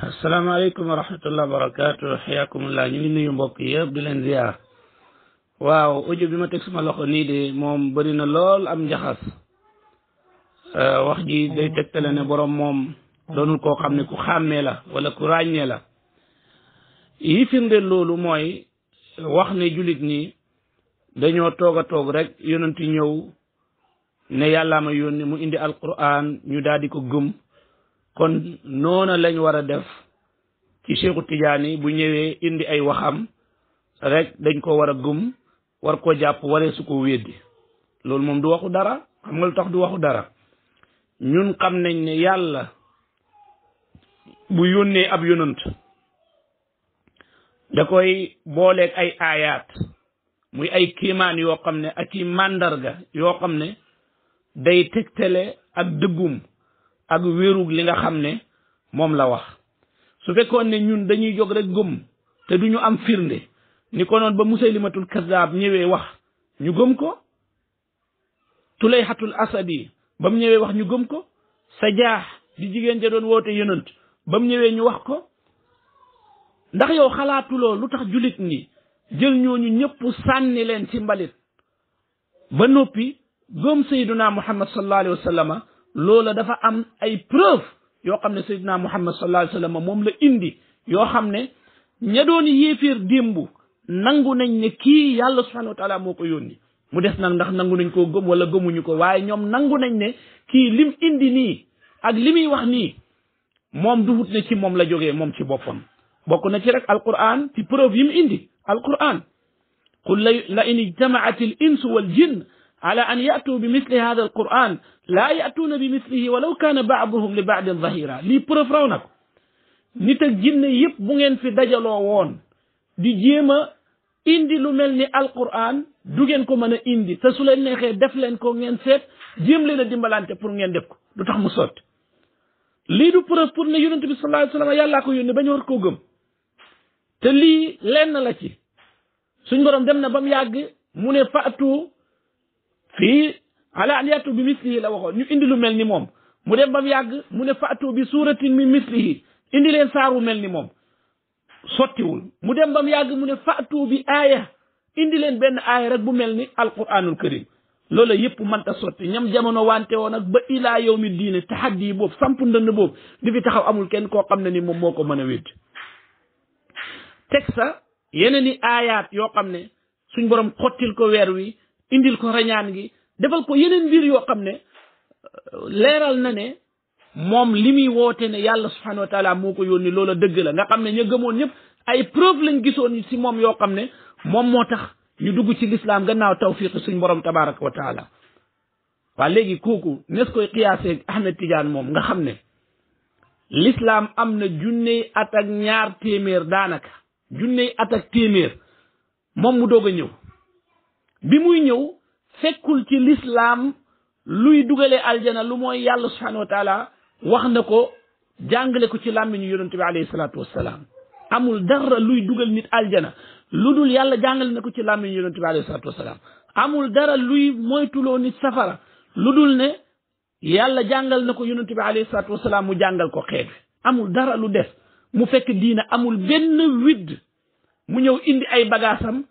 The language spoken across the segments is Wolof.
asalaamaaleykum wa rahmatulah barakaatu xayaakumullah ñu ngi nuyu mbokk yëpp di leen ziar waaw audio bi ma teg suma loxo nii de moom bëri na lool am njaxas wax ji day tegtale ne borom moom doonul koo xam ne ku xàmmee la wala ku ràññee la yi firndeel loolu mooy wax ne jullit ñi dañoo toog a toog rek yonent ñëw ne yàllaa ma yónni mu indi alquran ñu daal di ko gëm kon noona lañ war a def ci Cheikhu Tidiane bu ñëwee indi ay waxam rek dañ ko war a gëm war ko jàpp waree su ko weddi loolu moom du waxu dara xam nga lu tax du waxu dara ñun xam nañ ne yàlla bu yónnee ab yonant da koy booleeg ay aayaat muy ay kiimaan yoo xam ne ak i màndarga yoo xam ne day tegtale ak dëggum ak wérug li nga xam ne moom la wax su fekkoon ne ñun dañuy jóg rek gëm te duñu am firnde ni ko noon ba Musaylimatul Kazzab ñëwee wax ñu gëm ko Tulayhatul Asadi ba mu ñëwee wax ñu gëm ko Sajaax di jigéen ja doon woote yonant ba mu ñëwee ñu wax ko ndax yow xalaatuloo lu tax jullit ñi jël ñooñu ñëpp sànni leen ci mbalit ba noppi gëm Sayyiduna Muhammad sallallahu alayhi wa sallam loola dafa am ay preuve yoo xam ne Sayyidina Muhammad sallallahu alayhi wa sallam moom la indi yoo xam ne ña doon yéeféer démb nangu nañ ne kii yàlla subhanahu wa taala moo ko yónni mu des nag ndax nangu nañ koo gëm wala gëmuñu ko waaye ñoom nangu nañ ne kii lim indi nii ak li muy wax nii moom duhut ne ci moom la jógee moom ci boppam bokk na ci rek alquran ci preuve yi mu indi alquran qul la in ijtamaat al insu wal jinn على أن يأتوا بمثل هذا القرآن لا يأتون بمثله ولو كان بعضهم لبعض ظهيرا لي preuve raw na ko nit ak jinne yëpp bu ngeen fi dajaloo woon di jéem a indi lu mel ni alquran du ngeen ko mën a indi te su leen neexee def leen ko ngeen seet jéem leen a dimbalante pour ngeen def ko du tax mu sotti lii du preuve pour ne yonent bi sallallahu alayhi wa sallam yàllaa ko yónni ba ñu war koo gëm te lii lenn la ci suñ borom dem na ba mu yàgg mu ne faatu fii ala an yatu bi mislihi la waxoon ñu indi lu mel ni moom mu dem ba mu yàgg mu ne faatu bi suratin min mislihi indi leen saaru mel ni moom sottiwul mu dem ba mu yàgg mu ne faatu bi aaya indi leen benn aaya rek bu mel ni alquranul karim loola yëpp mënta sotti ñam jamono wante woon nag ba ilaa yawmi diine tahaddi boobu samp ndënd boobu di fi taxaw amul kenn koo xam ne ni moom moo ko mën a wéddi teg sa yeneen i aayaat yoo xam ne suñ borom xottil ko weer wi indil ko rañaan gi defal ko yeneen mbir yoo xam ne leeral na ne moom li muy woote ne yàlla subhanahu wa taala moo ko yónni loola dëgg la nga xam ne ña gëmoon ñëpp ay preuve lañ gisoon ci moom yoo xam ne moom moo tax ñu dugg ci lislaam gannaaw tawfiq suñ borom tabaraka wa taala waa léegi kooku nes koy xiyaasee Ahmed Tidiane moom nga xam ne lislaam am na junney at ak ñaar téeméer daanaka junney at ak téeméer moom mu doog a ñëw bi muy ñëw fekkul ci lislaam luy dugalee aljana lu mooy yàlla subhanahu wa taala wax na ko jàngale ko ci làmmiñu yonent bi alayhi salaatu wassalaam amul dara luy dugal nit aljana lu dul yàlla jàngale na ko ci làmmiñu yonent bi alayhi salaatu wassalaam amul dara luy moytuloo nit safara lu dul ne yàlla jàngal na ko yonent bi alayhi salaatu wassalaam mu jàngal ko xeet amul dara lu def mu fekk diina amul benn widd mu ñëw indi ay bagaasam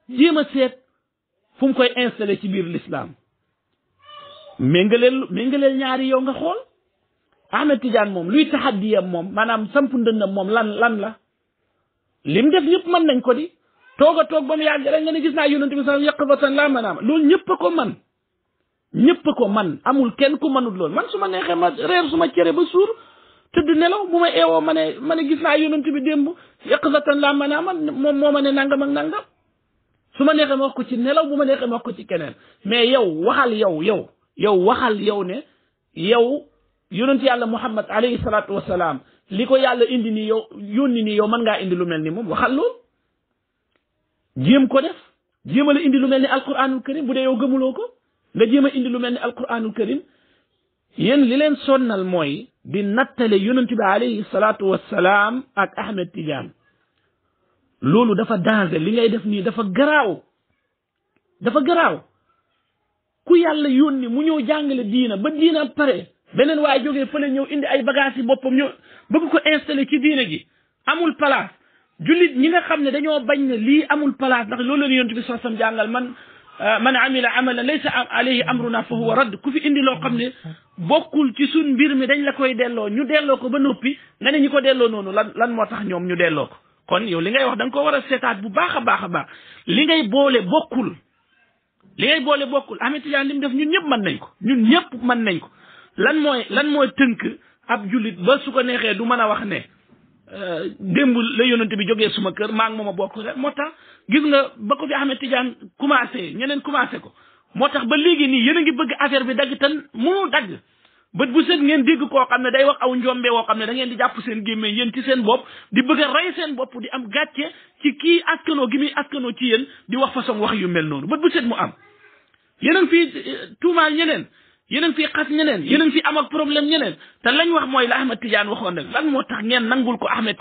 jéem a seet fu mu koy installé ci biir l'islam méngaleel ñaari yow nga xool Ahmed Tidiane moom luy taxaddiyam moom maanaam samp ndëndam moom lan la lim def ñëpp mën nañ ko di toog a toog ba mu yàgg rek nga ne gis naa yonent bi sallallahu alayhi wa sallam yaqbatan laa manaama loolu ñëpp a ko man ñëpp a ko man amul kenn ku mënut loolu man su ma neexee ma reer su ma cere ba suur tëdd nelaw bu ma eewoo ma ne gis naa yonent bi démb yaqbatan laa manaama moom moo ma ne nangam ak nangam su ma neexee ma wax ko ci nelaw bu ma neexee ma wax ko ci keneen mais yow waxal waxal yow ne yow yonent yàlla Muhammad alayhi salaatu wasalaam li ko yàlla indi nii yow yónni nii yow mën ngaa indi lu mel ni moom waxal loolu jéem ko def jéem a la indi lu mel ni alquranul karim bu dee yow gëmuloo ko nga jéem a indi lu mel ni alquranul karim yéen li leen sonnal mooy di nattale yonent bi alayhi salaatu wasalaam ak Ahmed Tidiane loolu dafa danger li ngay def nii dafa garaaw ku yàlla yónni mu ñëw jàngale diina ba diina pare beneen waaye jógee fële ñëw indi ay bagages yi boppam ñëw bëgg ko installé ci diine gi amul place jullit ñi nga xam ne dañoo bañ ne lii amul place ndax loolu la yonent bi sallallahu alayhi wasallam jàngal man amila amalan laysa alayhi amruna fa huwa radd ku fi indi loo xam ne bokkul ci suñ mbir mi dañ la koy delloo ñu delloo ko ba noppi nga ne ñi ko delloo noonu lan moo tax ñoom ñu delloo ko kon yow li ngay wax da nga ko war a seetaat bu baax a baax a baax li ngay boole bokkul Ahmed Tidiane li mu def ñun ñëpp mën nañ ko lan mooy tënk ab jullit ba su ko neexee du mën a wax ne démb la yonent bi jógee suma kër maa ngi moom a bokk rek moo tax gis nga ba ko fi Ahmed Tidiane commencé ñeneen commencé ko moo tax ba léegi nii yéen a ngi bëgg affaire bi dagg tan mënul dagg bët bu set ngeen dégg koo xam ne day wax aw njombe woo xam ne da ngeen di jàpp seen gémmiñ yéen ci seen bopp di bëgg a rey seen bopp di am gàcce ci kii askanoo gi muy askanoo ci yéen di wax façon wax yu mel noonu bët bu set mu am yéen a ngi fii tuumaal ñeneen yéen a ngi fii xas ñeneen yéen a ngi fii am ak problème ñeneen te lañ wax mooy la Ahmed Tidiane waxoon rek lan moo tax ngeen nangul ko Ahmed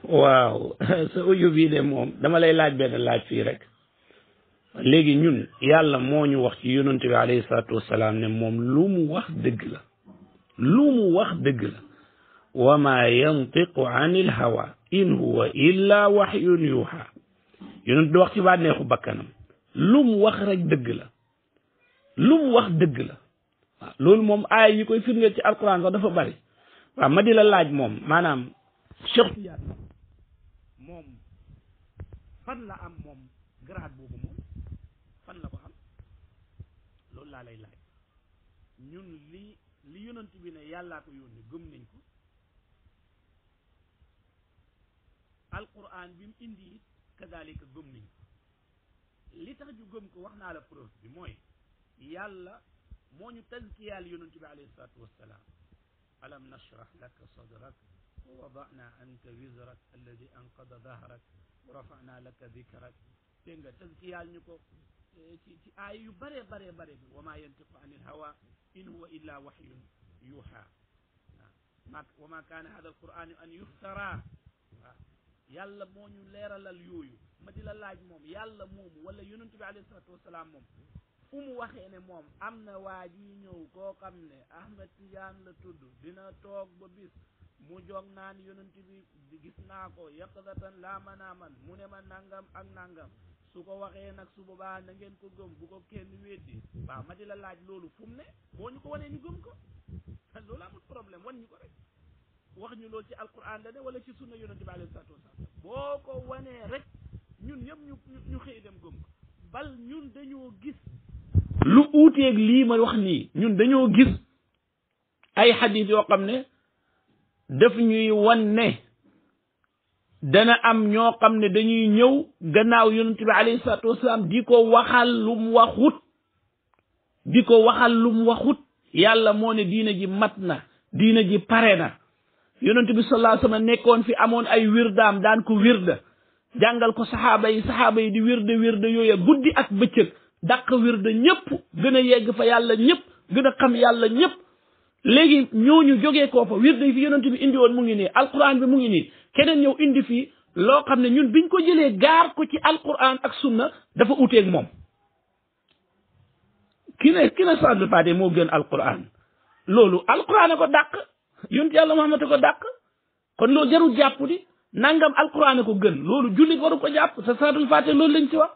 waaw sa audio bii de moom dama lay laaj benn laaj fii rek léegi ñun yàlla moo ñu wax ci yonent bi alayhi salaatu wasalaam ne moom lu mu wax dëgg la wa ma yantiqu anil hawa in huwa illa wahyun yuha yonent du wax ci bànneexu bakkanam lu mu wax rek dëgg la waaw loolu moom aay yi koy firndeel ci alquran sax dafa bari waaw ma di la laaj moom maanaam Cheikh Tidiane moom fan la am moom grade boobu moom fan la ko am loolu laa lay laaj ñun li yonent bi ne yàllaa ko yónni gëm nañ ko alquran bi mu indi it kadalika gëm nañ ko li tax ñu gëm ko wax naa la preuve bi mooy yàlla moo ñu tazkiyaal yonent bi alayhi salaatu wassalaam alam nashrah laka sadrak wa wada'na anka wizrak alladi anqada dahrak rafa'na laka dhikrak dégg nga tazkiyal ñu ko ci aay yu bare bi wa ma yantiqu anil hawa in huwa illa wahyun yuha wa ma kana hadha alquran an yuftara yàlla moo ñu leeralal yooyu ma di la laaj moom yàlla moomu wala yonent bi alayhi salatu wasalaam moom fu mu waxee ne moom am na waa ji ñëw koo xam ne Ahmed Tidiane la tudd dina toog ba bis mu jog naan yonent bi gis naa ko yaqdatan laa manaaman mu ne ma nangam ak nangam su ko waxee nag su boobaa na ngeen ko gëm bu ko kenn weddi waaw ma di la laaj loolu fu mu ne boo ñu ko wanee ñu gëm ko loolu amul problème wan ñu ko rek wax ñu loolu ci alquran la ne wala ci sunna yonent bi alayhi salatu wasalaam boo ko wanee rek ñun ñëpp ñu xëy dem gëm ko bal ñun dañoo gis lu uuteeg lii ma wax nii ñun dañoo gis ay xadis yoo xam ne daf ñuy wan ne dana am ñoo xam ne dañuy ñëw gannaaw yonent bi alayhi salatu wasalaam di ko waxal lu mu waxut yàlla moo ne diina ji mat na diina ji pare na yonent bi sallallahu alayhi wasallam nekkoon fi amoon ay wirdaam daan ko wirda jàngal ko saxaaba yi di wirda yooya guddi ak bëccëg dàq wirda ñëpp gën a yegg fa yàlla ñëpp gën a xam yàlla ñëpp léegi ñooñu jógee koo fa wirda yi fi yonent bi indi woon mu ngi nii alquran bi mu ngi nii keneen ñëw indi fii loo xam ne ñun biñ ko jëlee gaar ko ci alquran ak sunna dafa uteeg moom ki ne salaatul faatiha moo gën alquran loolu alquran a ko dàq yonent yàlla Muhammad a ko dàq kon loolu jarul jàpp di nangam alquran a ko gën loolu jullit waru ko jàpp sa salaatul faatiha loolu lañ ci wax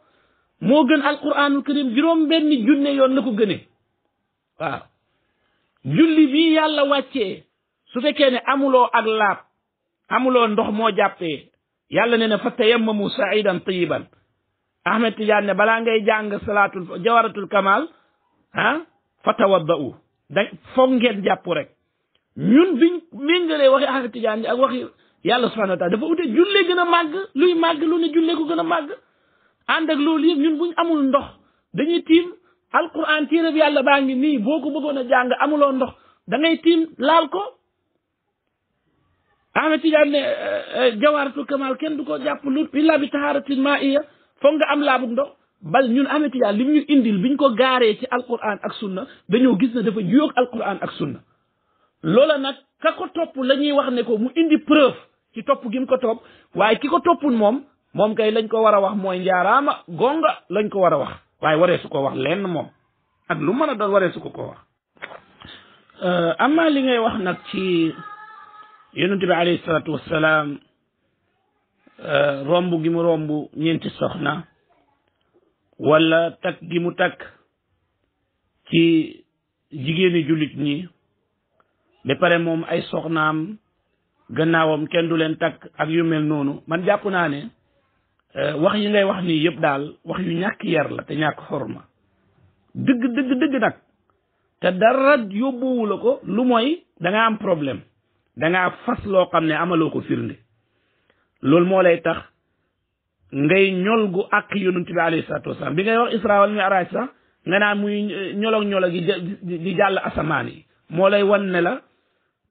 moo gën alquranul karim juróom benni junne yoon la ko gënee waaw julli bii yàlla wàccee su fekkee ne amuloo ak laab amuloo ndox moo jàppee yàlla ne fa tayammamu sa'idan tayyiban Ahmed Tidiane ne balaa ngay jàng jawaratul kamal fa tawadda'u foog ngeen jàpp rek ñun biñ méngalee waxi Ahmed Tidiane ak waxi yàlla subhanahu wa ta'ala dafa ute julle gën a màgg luy màgg lu ne julle ko gën a màgg ànd ak loolu yëpp ñun buñ amul ndox dañuy tiim alquran téere bi yàlla baa ngi nii boo ko bëggoon a jàng amuloo ndox da ngay tiim laal ko Ahmed Tidiane ne jawaratul kamal kenn du ko jàpp lu illa bi taharatin ma'iyya foog nga am laabug ndox bal ñun Ahmed Tidiane li mu ñu indil biñ ko gaaree ci alquran ak sunna dañoo gis ne dafa juyoog alquran ak sunna loola nag ka ko topp la ñuy wax ne ko mu indi preuve ci topp gi mu ko topp waaye ki ko toppul moom kay lañ ko war a wax mooy njaaraama gonga lañ ko war a wax waaye waree su ko wax lenn moom ak lu mën a doon waree su ko wax amma li ngay wax nag ci yonent bi alayhi salaatu wassalaam romb gi mu romb ñeenti soxna wala takk gi mu takk ci jigéeni jullit ñi ba pare moom ay soxnaam gannaawam kenn du leen takk ak yu mel noonu man jàpp naa ne wax yi ngay wax nii yëpp daal wax yu ñàkk yar la te ñàkk xorma dëgg nag te dara yóbbuwu la ko lu mooy da nga am problème da nga fas loo xam ne amaloo ko firnde loolu moo lay tax ngay ñol gu ak yonent bi alayhi salaatu wasalaam bi ngay wax isra wal mi'raj sax nga naan muy ñolog gi di jàll asamaan yi moo lay wan ne la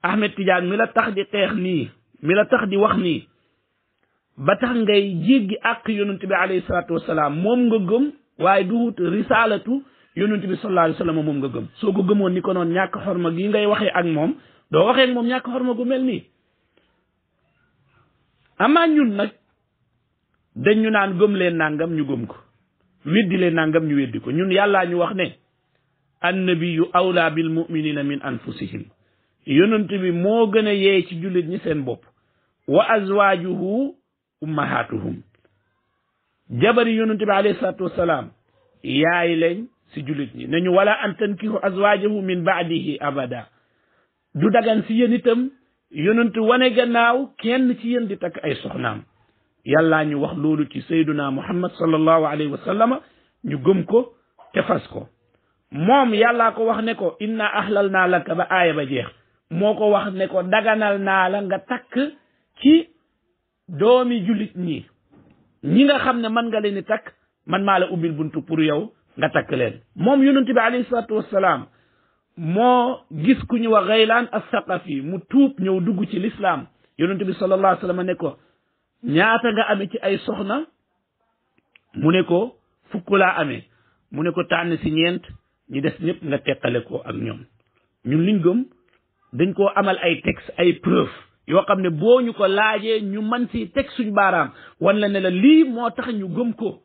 Ahmed Tidiane mi la tax di xeex nii mi la tax di wax nii ba tax ngay jéggi ak yonent bi alayhi salaatu wasalaam moom nga gëm waaye du wut risalatu yonent bi sallallahu alayhi wasallam moom nga gëm soo ko gëmoon ni ko noonu ñàkk xorma gi ngay waxee ak moom doo waxee ak moom ñàkk xorma gu mel nii amaa ñun nag dañ ñu naan gëm leen nangam ñu gëm ko weddi leen nangam ñu weddi ko ñun yàllaa ñu wax ne annabiyu awla bil mu'minina min anfusihim yonent bi moo gën a yee ci jullit ñi seen bopp wa azwajuhu ummahatuhum jabari yonent bi alayhi salatu wasalaam yaay lañ si jullit ñi nañu wala an tankihu azwajahu min ba'dihi abada du dagan si yéen itam yonent wane gannaaw kenn ci yéen di takk ay soxnaam yàllaa ñu wax loolu ci sayduna muhammad sallallahu alayhi wa sallama ñu gëm ko te fas ko moom yàllaa ko wax ne ko inna ahlal naa laka ba aaya ba jeex moo ko wax ne ko daganal naa la nga takk ci doomi jullit ñi nga xam ne man nga leen di takk man maa la ubbil buntu pour yow nga takk leen moom yonent bi alayhi salaatu wassalaam moo gis ku ñu wax Gaylaan as-Saqafi mu tuub ñëw dugg ci l'islam yonent bi sallallahu alayhi wa sallam ne ko ñaata nga amee ci ay soxna mu ne ko fukk laa amee mu ne ko tànn si ñeent ñi des ñëpp nga teqale ko ak ñoom ñun liñ gëm dañ koo amal ay texte ay preuve yoo xam ne boo ñu ko laajee ñu man si teg suñ baaraam wan la ne la lii moo tax ñu gëm ko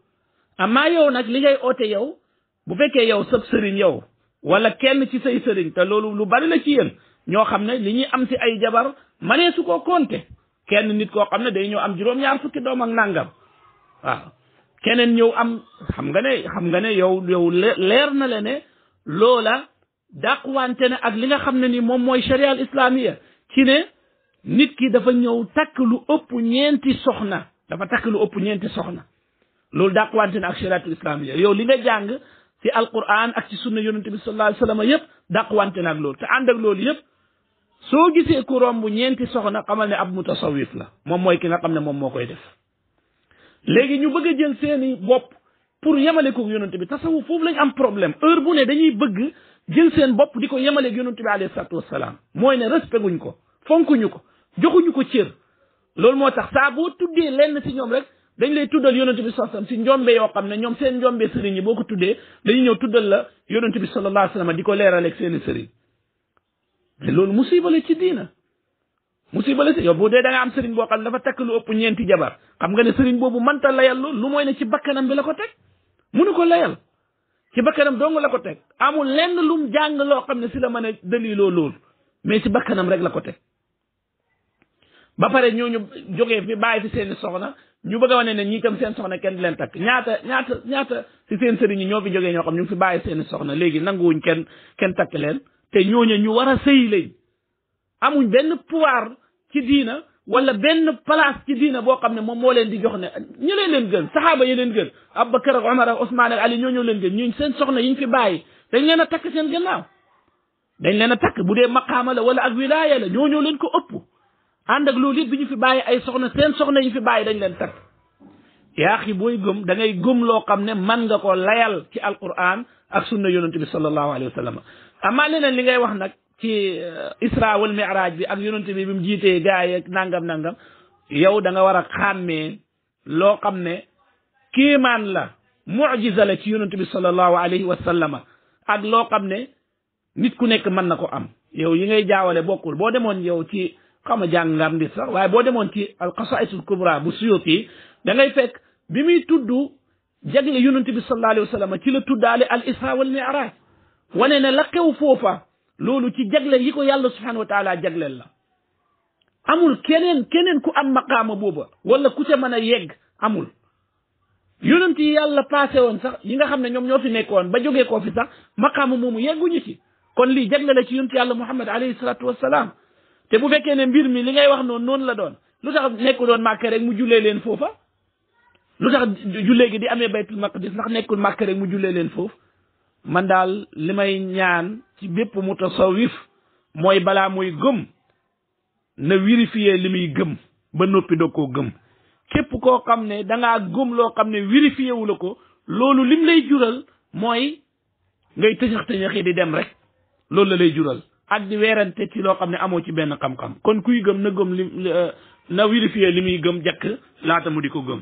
amaa yow nag li ngay oote yow bu fekkee yow sab sëriñ yow wala kenn ci say sëriñ te loolu lu bari la ci yéen ñoo xam ne li ñuy am si ay jabar manee su ko compter kenn nit koo xam ne day ñëw am juróom-ñaar fukki doom ak nàngam waaw keneen ñëw am xam nga ne yow leer na la ne loola dàqwante ne ak li nga xam ne ni moom mooy sharia al islamiya ci ne nit ki dafa ñëw takk lu ëpp ñeenti soxna loolu dàqwante ne ak sharia al islamiya yow li nga jàng ci alquran ak ci sunna yonente bi sallallahu alayhi wasallam yëpp dàqwante ne ak loolu te ànd ak loolu yëpp soo gisee ku romb ñeenti soxna xamal ne ab mutasawif la moom mooy ki nga xam ne moom moo koy def léegi ñu bëgg a jël seeni bopp pour yemale ko yonente bi tasawuf foofu lañ am problème heure bu ne dañuy bëgg jël seen bopp di ko yemaleeg yonente bi alayhi salaatu wassalaam mooy ne respect guñ ko fonkuñu ko joxuñu ko cër loolu moo tax saa boo tuddee lenn si ñoom rek dañ lay tuddal yonente bi sallallahu alayhi wasallam si njombe yoo xam ne ñoom seen njombe sëriñ yi boo ko tuddee dañuy ñëw tuddal la yonente bi sallallahu alayhi wasallam di ko leeraleeg seeni sëriñ te loolu musiba la ci diina musiba la ci yow bu dee da nga am sëriñ boo xam ne dafa takk lu ëpp ñeenti jabar xam nga ne sëriñ boobu mënta layal loolu lu mooy ne ci bakkanam bi la ko teg munu ko layal ci bakkanam dong la ko teg amul lenn lum jàng loo xam ne si la mën a daliloo loolu mais ci bakkanam rek la ko teg ba pare ñooñu jógee fi bàyyi fi seeni soxna ñu bëgg a wane ne ñii tam seen soxna kenn di leen takk ñaata si seen sëriñ yi ñoo fi jógee ñoo xam ñu ngi fi bàyyi seeni soxna léegi nanguwuñ kenn takk leen te ñooñu ñu war a sëy lañ amuñ benn pouvoir ci diina wala benn place ci diina boo xam ne moom moo leen di jox ne ñu leen gën saxaaba yi leen gën Abubakar ak Omar ak Ousmane ak Ali ñoo leen gën ñuñ seen soxna yiñ fi bàyyi dañ leen a takk seen gannaaw dañ leen a takk bu dee maqaama la wala ak wilaaya la ñoo leen ko ëpp ànd ak loolu it bi ñu fi bàyyi ay soxna seen soxna yi fi bàyyi dañ leen takk yaa xi booy gëm da ngay gëm loo xam ne man nga ko layal ci alquran ak sunna yonente bi sallallahu alayhi wa sallam amaa leneen li ngay wax nag ci isra wal mi'raj bi ak yonente bi mu jiitee gaay ak nangam yow da nga war a xàmmee loo xam ne kéemaan la mu'jiza la ci yonente bi sallallahu alayhi wa sallama ak loo xam ne nit ku nekk mën na ko am yow yi ngay jaawale bokkul boo demoon yow ci xama jàngam di sax waaye boo demoon ci al qasaisul kubra bu Suyuti da ngay fekk bi muy tudd jagle yonente bi sallallahu alayhi wa sallam ci la tuddaale al isra wal mi'raj wane ne la xew foofa loolu ci jagle yi ko yàlla subhanahu wa taala jagleel la amul keneen ku am maqaama booba wala ku ca mën a yegg amul yonent yi yàlla passé woon sax yi nga xam ne ñoom ñoo fi nekkoon ba jógee koo fi sax maqaama moomu yegguñu ci kon lii jagle la ci yonent yàlla Muhammad alayhi salatu wassalaam te bu fekkee ne mbir mi li ngay wax noonu la doon lu tax nekku doon Màkka rek mu jullee leen foofa lu tax jullee gi di amee baytul maqdis ndax nekkul Màkka rek mu jullee leen foofu man daal li may ñaan ci bépp mutasawif mooy balaa muy gëm na vérifier li muy gëm ba noppi doo koo gëm képp koo xam ne dangaa gëm loo xam ne vérifié wu la ko loolu lim lay jural mooy ngay tëñax-tëñaxi di dem rek loolu la lay jural ak di weerante ci loo xam ne amoo ci benn xam-xam kon kuy gëm na gëm na vérifier li muy gëm jekk laata mu di ko gëm